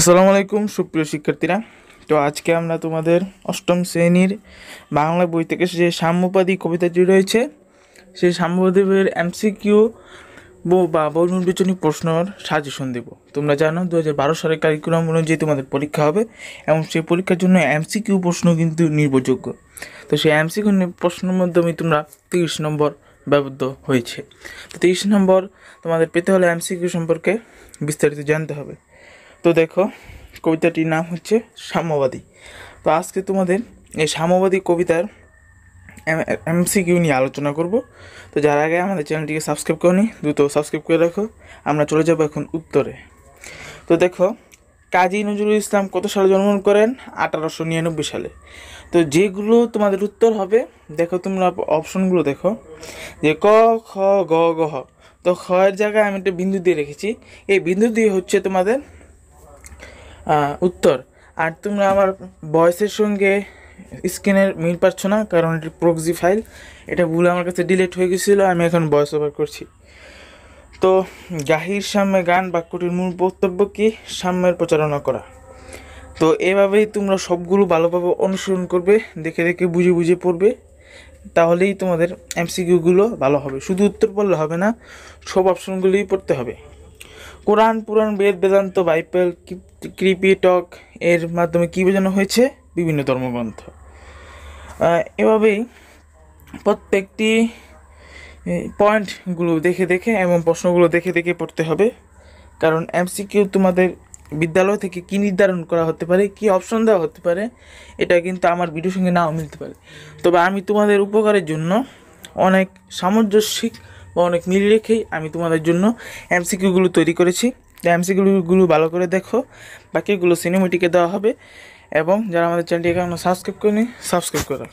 আসসালামু আলাইকুম সুপ্রিয় শিক্ষার্থীরা। তো আজকে আমরা তোমাদের অষ্টম শ্রেণীর বাংলা বই থেকে যে সাম্যবাদী কবিতাটি রয়েছে সেই সাম্যবাদী বইয়ের এমসিকিউ বা বহু নির্বাচনী প্রশ্নর সাজেশন দেব। তোমরা জানো 2012 সালের কারিকুলাম অনুযায়ী তোমাদের পরীক্ষা হবে এবং সেই পরীক্ষার জন্য এমসিকিউ প্রশ্ন কিন্তু নির্ভরযোগ্য। তো সেই এমসিকিউ প্রশ্নের মাধ্যমে তোমরা 30 নম্বর ব্যবহৃত হয়েছে। তো 30 নম্বর তোমাদের পেতে হলে এমসিকিউ সম্পর্কে বিস্তারিত জানতে হবে। তো দেখো, কবিতাটির নাম হচ্ছে সাম্যবাদী। তো আজকে তোমাদের এই সাম্যবাদী কবিতার এমসিকিউ নিয়ে আলোচনা করব। তো যার আগে আমাদের চ্যানেলটিকে সাবস্ক্রাইব করনি, দ্রুত সাবস্ক্রাইব করে রাখো। আমরা চলে যাব এখন উত্তরে। তো দেখো, কাজী নজরুল ইসলাম কত সালে জন্মগ্রহণ করেন? 1899 সালে। তো যেগুলো তোমাদের উত্তর হবে, দেখো তোমরা অপশনগুলো দেখো যে ক, খ, গ, ঘ। তো খ এর জায়গায় আমি একটা বিন্দু দিয়ে রেখেছি, এই বিন্দু দিয়ে হচ্ছে তোমাদের উত্তর। আর তোমরা আমার ভয়েসের সঙ্গে স্ক্রিনের মিল পাচ্ছ না, কারণ এটি প্রক্সি ফাইল, এটা ভুল আমার কাছে ডিলিট হয়ে গেছিলো, আমি এখন ভয়েস ওভার করছি। তো গাহির সাম্যে গান বাক্যটির মূল বক্তব্য কি? সাম্যের প্রচারণা করা। তো এভাবেই তোমরা সবগুলো ভালোভাবে অনুসরণ করবে, দেখে দেখে বুঝে বুঝে পড়বে, তাহলেই তোমাদের এমসিকিউগুলো ভালো হবে। শুধু উত্তর পড়লে হবে না, সব অপশনগুলোই পড়তে হবে। কোরআন, পুরাণ, বেদ, বেদান্ত, বাইবেল, ত্রিপিটক এর মাধ্যমে কী বোঝানো হয়েছে? বিভিন্ন ধর্মগ্রন্থ। এভাবেই প্রত্যেকটি পয়েন্টগুলো দেখে দেখে এবং প্রশ্নগুলো দেখে দেখে পড়তে হবে, কারণ এমসিকিউ তোমাদের বিদ্যালয় থেকে কি নির্ধারণ করা হতে পারে, কি অপশন দেওয়া হতে পারে, এটা কিন্তু আমার ভিডিওর সঙ্গে নাও মিলতে পারে। তবে আমি তোমাদের উপকারের জন্য অনেক সামঞ্জস্যিক বা অনেক মিল রেখেই আমি তোমাদের জন্য এমসিকিউগুলো তৈরি করেছি। এমসিকিউগুলো ভালো করে দেখো, বাকিগুলো সিনেমেটিকে দেওয়া হবে। এবং যারা আমাদের চ্যানেলটি এখনো সাবস্ক্রাইব করেনি, সাবস্ক্রাইব করো।